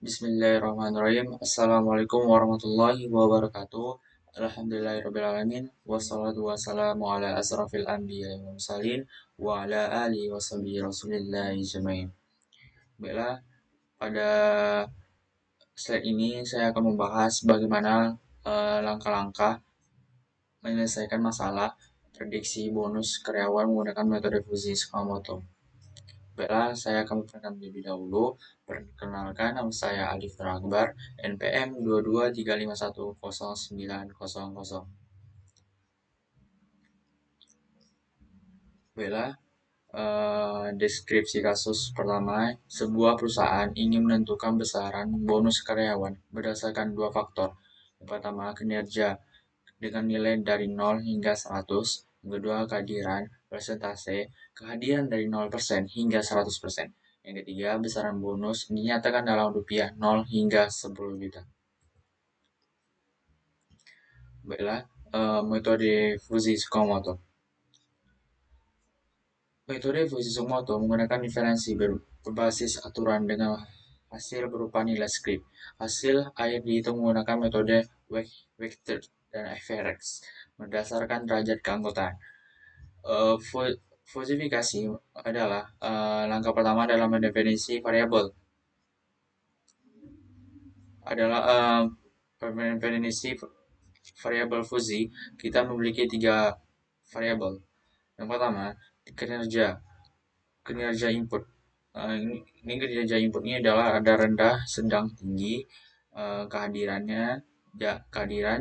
Bismillahirrahmanirrahim. Assalamualaikum warahmatullahi wabarakatuh. Alhamdulillahirrahmanirrahim. Wassalatu wassalamu ala asrafil anbiya wal mursalin wa ala alihi wa sahbihi rasulillahi jamain. Baiklah, pada slide ini saya akan membahas bagaimana langkah-langkah menyelesaikan masalah prediksi bonus karyawan menggunakan metode Fuzzy Sakamoto. Baiklah, saya akan memperkenalkan terlebih dahulu. Perkenalkan, nama saya Alif Nur Akbar, NPM 2235109000. Baiklah, deskripsi kasus pertama, sebuah perusahaan ingin menentukan besaran bonus karyawan berdasarkan dua faktor. Yang pertama, kinerja dengan nilai dari 0 hingga 100. Yang kedua, kehadiran persentase, kehadiran dari 0% hingga 100%. Yang ketiga, besaran bonus dinyatakan dalam rupiah 0 hingga 10 juta. Baiklah, metode Fuzzy Sakamoto. Metode Fuzzy Sakamoto menggunakan inferensi berbasis aturan dengan hasil berupa nilai script. Hasil akhir dihitung menggunakan metode Weighted dan FRX berdasarkan derajat keanggotaan. Fusifikasi adalah langkah pertama dalam mendefinisi variabel. Adalah definisi variabel Fuzzy, kita memiliki tiga variabel. Yang pertama, kinerja input. Ini kinerja input ini adalah ada rendah, sedang, tinggi, kehadiran,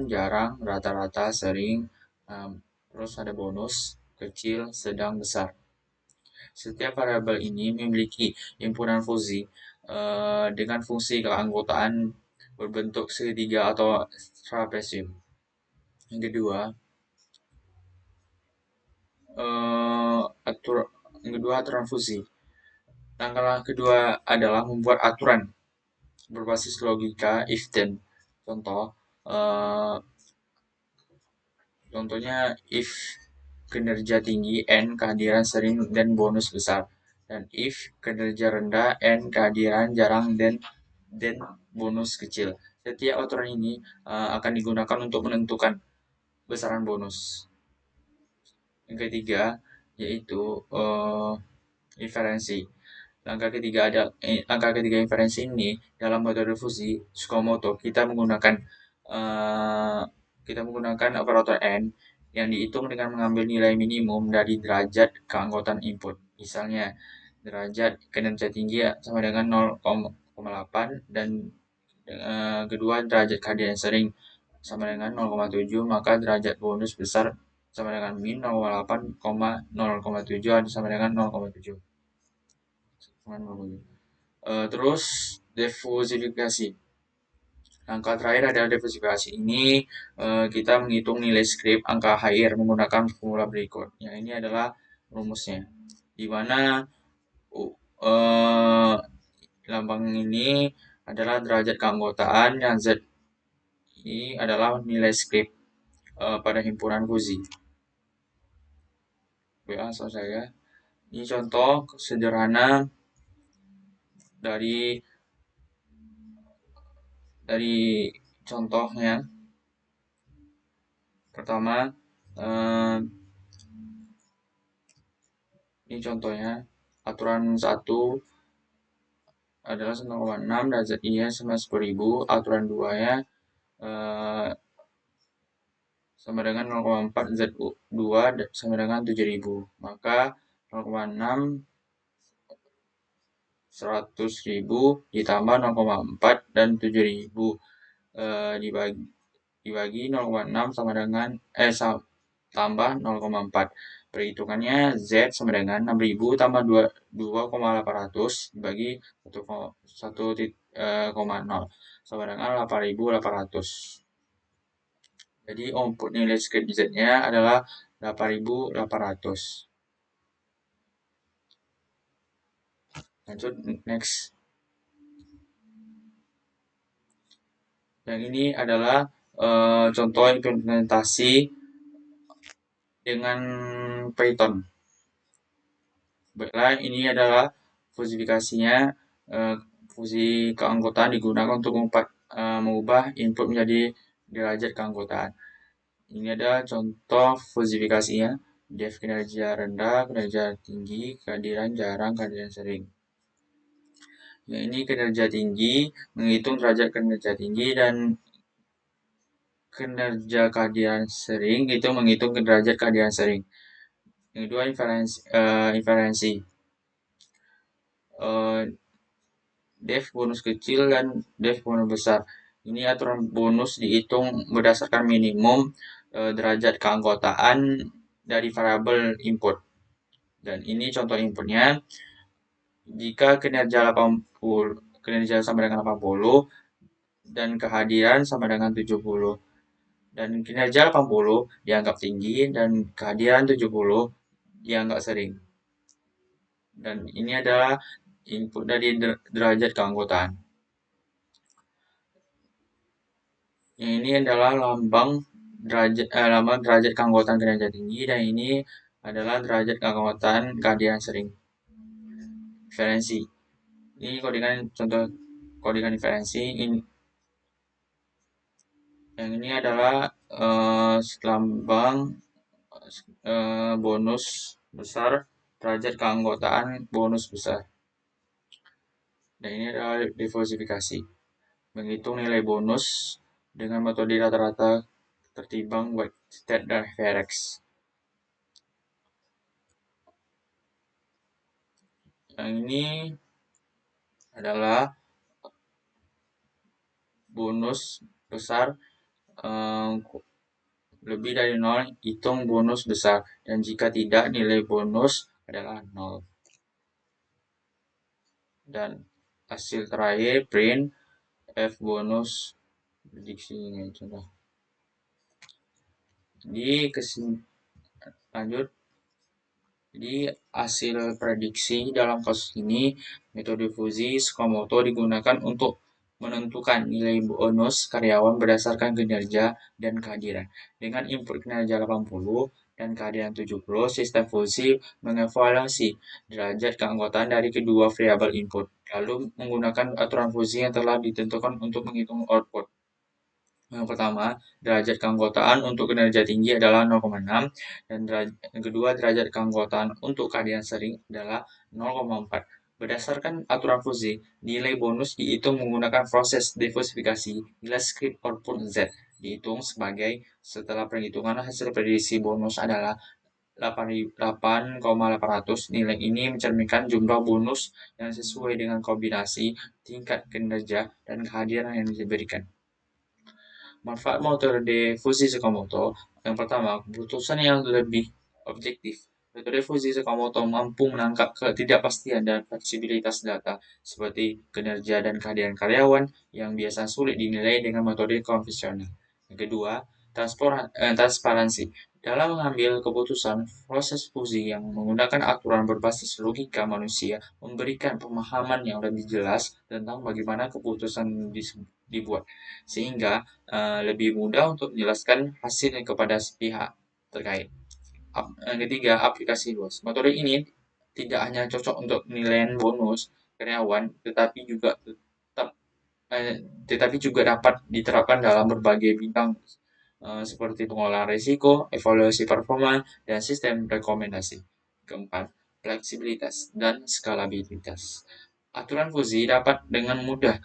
jarang, rata-rata, sering, terus ada bonus, kecil, sedang, besar. Setiap variabel ini memiliki himpunan Fuzzy dengan fungsi keanggotaan berbentuk segitiga atau trapesium. Yang kedua, aturan Fuzzy. Langkah kedua adalah membuat aturan berbasis logika if then. Contohnya if kinerja tinggi n kehadiran sering dan bonus besar, dan if kinerja rendah n kehadiran jarang dan bonus kecil. Setiap aturan ini akan digunakan untuk menentukan besaran bonus. Yang ketiga yaitu inferensi. Langkah ketiga inferensi ini dalam metode Fuzzy Sakamoto kita menggunakan operator n yang dihitung dengan mengambil nilai minimum dari derajat keanggotaan input. Misalnya derajat kinerja tinggi sama dengan 0,8 dan kedua derajat kehadiran sering sama dengan 0,7, maka derajat bonus besar sama dengan min 0,8, 0,7 sama dengan 0,7. Terus diversifikasi. Langkah terakhir adalah diversifikasi. Ini kita menghitung nilai script angka HR menggunakan formula berikut. Yang ini adalah rumusnya. Di mana lambang ini adalah derajat keanggotaan, yang Z ini adalah nilai script pada himpunan Fuzzy. Langsung saya. Ini contoh sederhana dari contohnya. Pertama, ini contohnya, aturan 1 adalah 1,6 dan ZI-nya sama 10.000, aturan 2-nya sama dengan 0,4, Z2 sama dengan 7.000. Maka 0,6 100.000 ditambah 0,4 dan 7.000 dibagi 0,6 sama dengan tambah 0,4. Perhitungannya Z sama dengan 6.000 tambah 2,800 dibagi 1,0 sama dengan 8.800. Jadi output nilai script Z-nya adalah 8.800. Lanjut, next. Yang ini adalah contoh implementasi dengan Python. Baiklah, ini adalah fusifikasinya. Fungsi keanggotaan digunakan untuk mengubah input menjadi derajat keanggotaan. Ini ada contoh fusifikasinya. Def kinerja rendah, kinerja tinggi, kehadiran jarang, kehadiran sering. Yang ini kinerja tinggi, menghitung derajat kinerja tinggi, dan kinerja kehadiran sering itu menghitung derajat kehadiran sering. Yang kedua inferensi. Eh, def bonus kecil dan def bonus besar. Ini aturan bonus dihitung berdasarkan minimum derajat keanggotaan dari variabel input. Dan ini contoh inputnya. Jika kinerja sama dengan 80 dan kehadiran sama dengan 70. Dan kinerja 80 dianggap tinggi dan kehadiran 70 dianggap sering. Dan ini adalah input dari derajat keanggotaan. Ini adalah lambang derajat keanggotaan kinerja tinggi, dan ini adalah derajat keanggotaan kehadiran sering. Inferensi. Ini contoh kodingan inferensi. Yang ini adalah lambang bonus besar, derajat keanggotaan bonus besar. Dan ini adalah diversifikasi. Menghitung nilai bonus dengan metode rata-rata tertimbang Whiteside dan Ferex. Yang ini adalah bonus besar lebih dari 0, hitung bonus besar. Dan jika tidak, nilai bonus adalah 0. Dan hasil terakhir print F bonus prediksi ini contoh. Lanjut. Jadi hasil prediksi dalam kasus ini, metode fusi Sakamoto digunakan untuk menentukan nilai bonus karyawan berdasarkan kinerja dan kehadiran. Dengan input kinerja 80 dan kehadiran 70, sistem fusi mengevaluasi derajat keanggotaan dari kedua variabel input, lalu menggunakan aturan fusi yang telah ditentukan untuk menghitung output. Yang pertama, derajat keanggotaan untuk kinerja tinggi adalah 0,6, dan yang kedua, derajat keanggotaan untuk kehadiran sering adalah 0,4. Berdasarkan aturan fusi, nilai bonus dihitung menggunakan proses diversifikasi bila script output Z dihitung sebagai setelah perhitungan hasil prediksi bonus adalah 8,800. Nilai ini mencerminkan jumlah bonus yang sesuai dengan kombinasi tingkat kinerja dan kehadiran yang diberikan. Manfaat metode fusi Sakamoto. Yang pertama, keputusan yang lebih objektif. Metode fusi Sakamoto mampu menangkap ketidakpastian dan fleksibilitas data seperti kinerja dan kehadiran karyawan yang biasa sulit dinilai dengan metode konvensional. Yang kedua, transparansi. Dalam mengambil keputusan, proses fusi yang menggunakan aturan berbasis logika manusia memberikan pemahaman yang lebih jelas tentang bagaimana keputusan dibuat, sehingga lebih mudah untuk menjelaskan hasilnya kepada pihak terkait. Yang ketiga, aplikasi luas. Metode ini tidak hanya cocok untuk penilaian bonus karyawan, tetapi juga dapat diterapkan dalam berbagai bidang seperti pengolahan risiko, evaluasi performa, dan sistem rekomendasi. Keempat, fleksibilitas dan skalabilitas. Aturan fusi dapat dengan mudah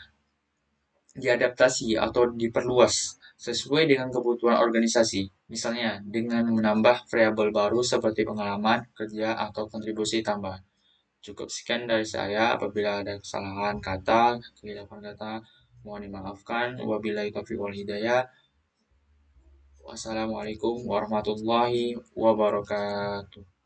diadaptasi atau diperluas sesuai dengan kebutuhan organisasi, misalnya dengan menambah variabel baru seperti pengalaman kerja atau kontribusi tambahan. Cukup sekian dari saya. Apabila ada kesalahan kata, kehilafan kata, mohon dimaafkan. Wabillahi taufiq wal hidayah. Wassalamualaikum warahmatullahi wabarakatuh.